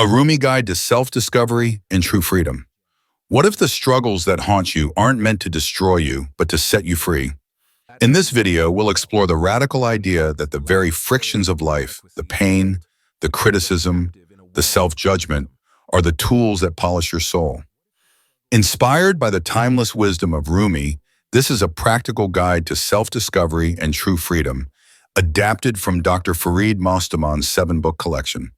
A Rumi guide to self-discovery and true freedom. What if the struggles that haunt you aren't meant to destroy you, but to set you free? In this video, we'll explore the radical idea that the very frictions of life, the pain, the criticism, the self-judgment, are the tools that polish your soul. Inspired by the timeless wisdom of Rumi, this is a practical guide to self-discovery and true freedom, adapted from Dr. Farid Mostaman's 7-book collection.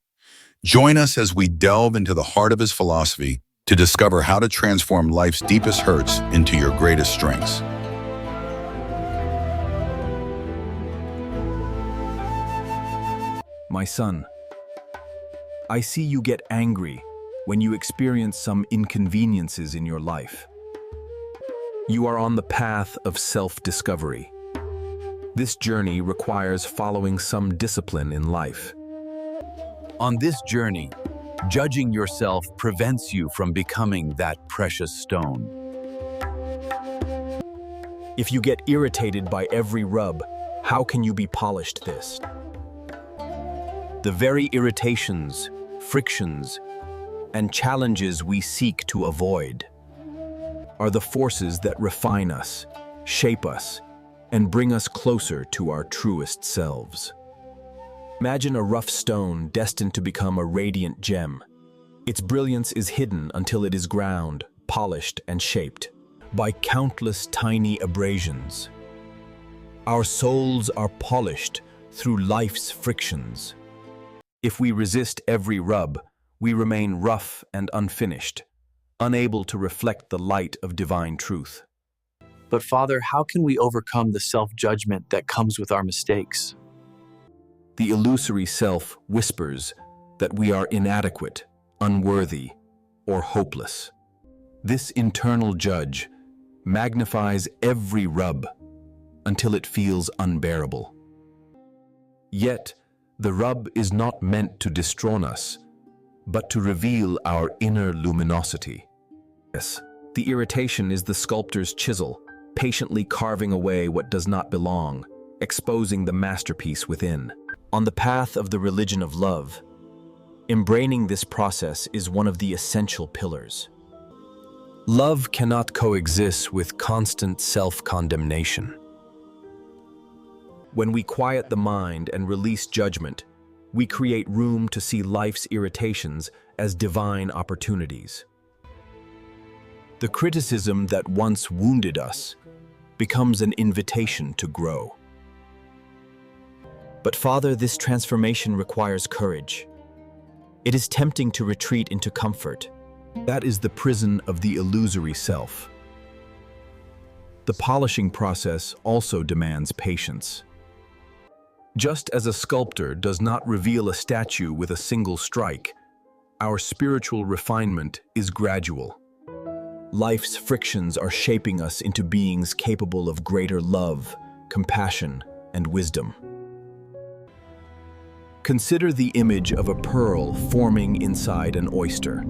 Join us as we delve into the heart of his philosophy to discover how to transform life's deepest hurts into your greatest strengths. My son, I see you get angry when you experience some inconveniences in your life. You are on the path of self-discovery. This journey requires following some discipline in life. On this journey, judging yourself prevents you from becoming that precious stone. If you get irritated by every rub, how can you be polished this? The very irritations, frictions, and challenges we seek to avoid are the forces that refine us, shape us, and bring us closer to our truest selves. Imagine a rough stone destined to become a radiant gem. Its brilliance is hidden until it is ground, polished, and shaped by countless tiny abrasions. Our souls are polished through life's frictions. If we resist every rub, we remain rough and unfinished, unable to reflect the light of divine truth. But Father, how can we overcome the self-judgment that comes with our mistakes? The illusory self whispers that we are inadequate, unworthy, or hopeless. This internal judge magnifies every rub until it feels unbearable. Yet, the rub is not meant to destroy us, but to reveal our inner luminosity. Yes, the irritation is the sculptor's chisel, patiently carving away what does not belong, exposing the masterpiece within. On the path of the religion of love, embracing this process is one of the essential pillars. Love cannot coexist with constant self-condemnation. When we quiet the mind and release judgment, we create room to see life's irritations as divine opportunities. The criticism that once wounded us becomes an invitation to grow. But Father, this transformation requires courage. It is tempting to retreat into comfort. That is the prison of the illusory self. The polishing process also demands patience. Just as a sculptor does not reveal a statue with a single strike, our spiritual refinement is gradual. Life's frictions are shaping us into beings capable of greater love, compassion, and wisdom. Consider the image of a pearl forming inside an oyster.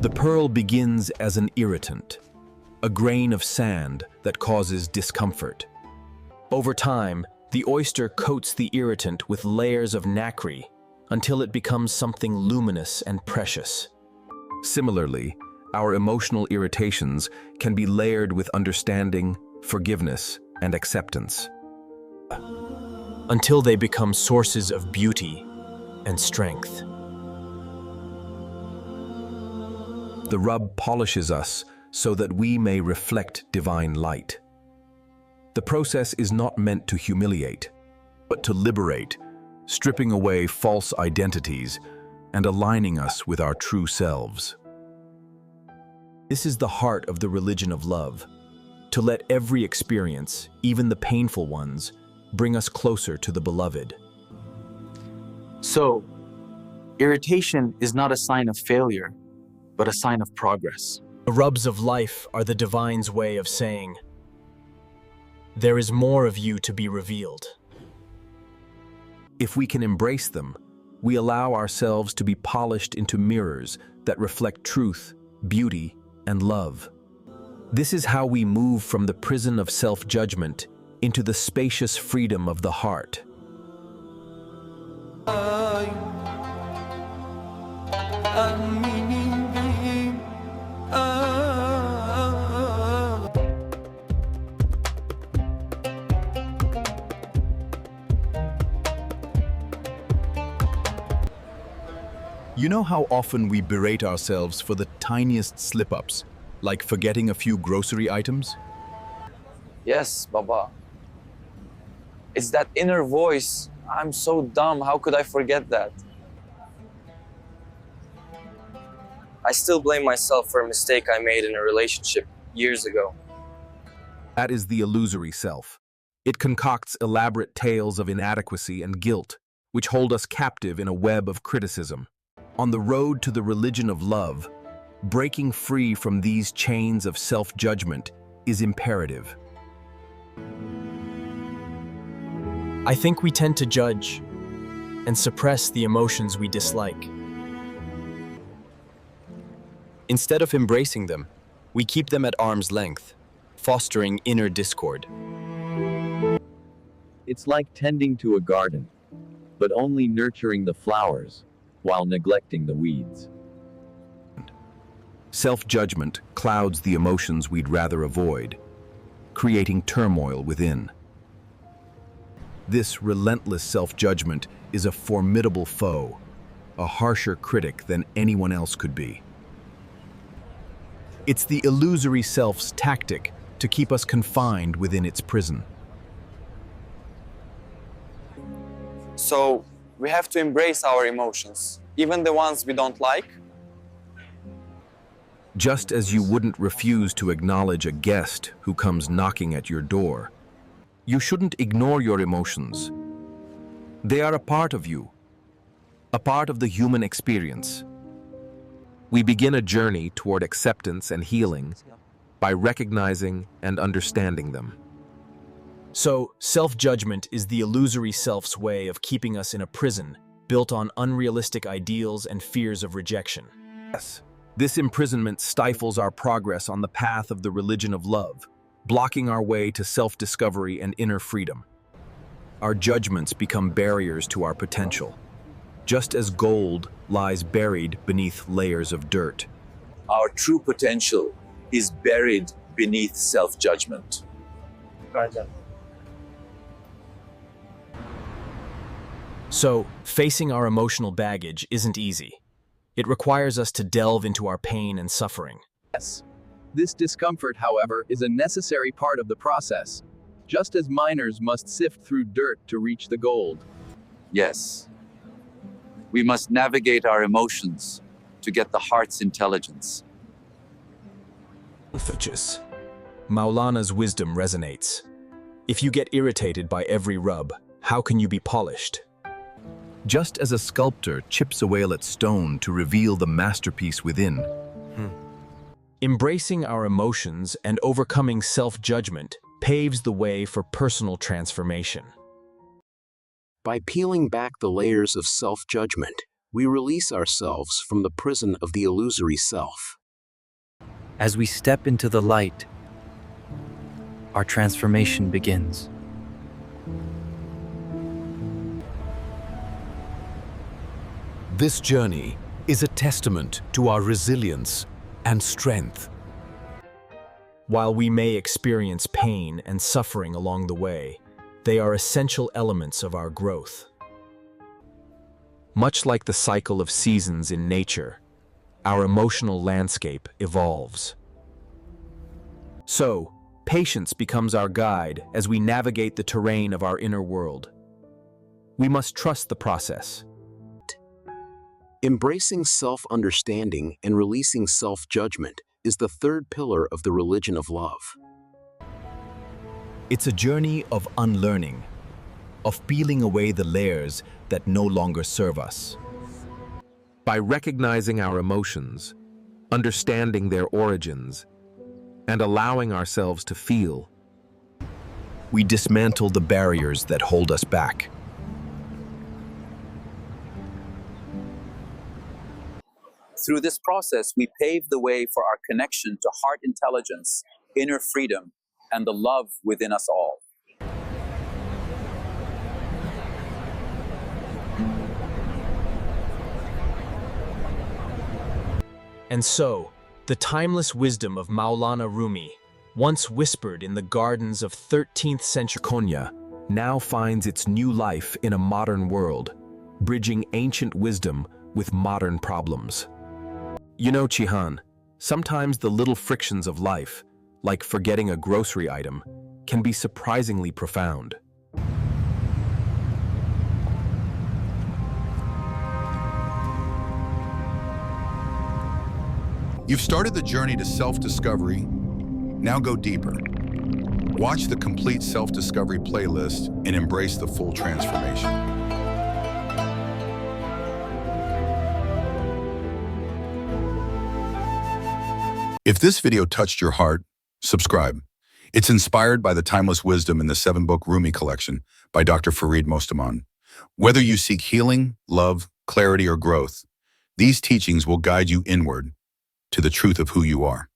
The pearl begins as an irritant, a grain of sand that causes discomfort. Over time, the oyster coats the irritant with layers of nacre until it becomes something luminous and precious. Similarly, our emotional irritations can be layered with understanding, forgiveness, and acceptance, until they become sources of beauty and strength. The rub polishes us so that we may reflect divine light. The process is not meant to humiliate, but to liberate, stripping away false identities and aligning us with our true selves. This is the heart of the religion of love, to let every experience, even the painful ones, bring us closer to the beloved. So, irritation is not a sign of failure, but a sign of progress. The rubs of life are the divine's way of saying, there is more of you to be revealed. If we can embrace them, we allow ourselves to be polished into mirrors that reflect truth, beauty, and love. This is how we move from the prison of self-judgment into the spacious freedom of the heart. You know how often we berate ourselves for the tiniest slip-ups, like forgetting a few grocery items? Yes, Baba. It's that inner voice. I'm so dumb. How could I forget that? I still blame myself for a mistake I made in a relationship years ago. That is the illusory self. It concocts elaborate tales of inadequacy and guilt, which hold us captive in a web of criticism. On the road to the religion of love, breaking free from these chains of self-judgment is imperative. I think we tend to judge and suppress the emotions we dislike. Instead of embracing them, we keep them at arm's length, fostering inner discord. It's like tending to a garden, but only nurturing the flowers while neglecting the weeds. Self-judgment clouds the emotions we'd rather avoid, creating turmoil within. This relentless self-judgment is a formidable foe, a harsher critic than anyone else could be. It's the illusory self's tactic to keep us confined within its prison. So we have to embrace our emotions, even the ones we don't like. Just as you wouldn't refuse to acknowledge a guest who comes knocking at your door, you shouldn't ignore your emotions. They are a part of you, a part of the human experience. We begin a journey toward acceptance and healing by recognizing and understanding them. So, self-judgment is the illusory self's way of keeping us in a prison built on unrealistic ideals and fears of rejection. Yes, this imprisonment stifles our progress on the path of the religion of love, blocking our way to self-discovery and inner freedom. Our judgments become barriers to our potential, just as gold lies buried beneath layers of dirt. Our true potential is buried beneath self-judgment. So, facing our emotional baggage isn't easy. It requires us to delve into our pain and suffering. Yes. This discomfort, however, is a necessary part of the process, just as miners must sift through dirt to reach the gold. Yes. We must navigate our emotions to get the heart's intelligence. Maulana's wisdom resonates. If you get irritated by every rub, how can you be polished? Just as a sculptor chips away at stone to reveal the masterpiece within. Embracing our emotions and overcoming self-judgment paves the way for personal transformation. By peeling back the layers of self-judgment, we release ourselves from the prison of the illusory self. As we step into the light, our transformation begins. This journey is a testament to our resilience and strength. While we may experience pain and suffering along the way, they are essential elements of our growth. Much like the cycle of seasons in nature, our emotional landscape evolves. So, patience becomes our guide as we navigate the terrain of our inner world. We must trust the process. Embracing self-understanding and releasing self-judgment is the third pillar of the religion of love. It's a journey of unlearning, of peeling away the layers that no longer serve us. By recognizing our emotions, understanding their origins, and allowing ourselves to feel, we dismantle the barriers that hold us back. Through this process, we pave the way for our connection to heart intelligence, inner freedom, and the love within us all. And so, the timeless wisdom of Maulana Rumi, once whispered in the gardens of 13th century Konya now finds its new life in a modern world, bridging ancient wisdom with modern problems. You know, Chihan, sometimes the little frictions of life, like forgetting a grocery item, can be surprisingly profound. You've started the journey to self-discovery. Now go deeper. Watch the complete self-discovery playlist and embrace the full transformation. If this video touched your heart, subscribe. It's inspired by the timeless wisdom in the 7-book Rumi collection by Dr. Farid Mostaman. Whether you seek healing, love, clarity, or growth, these teachings will guide you inward to the truth of who you are.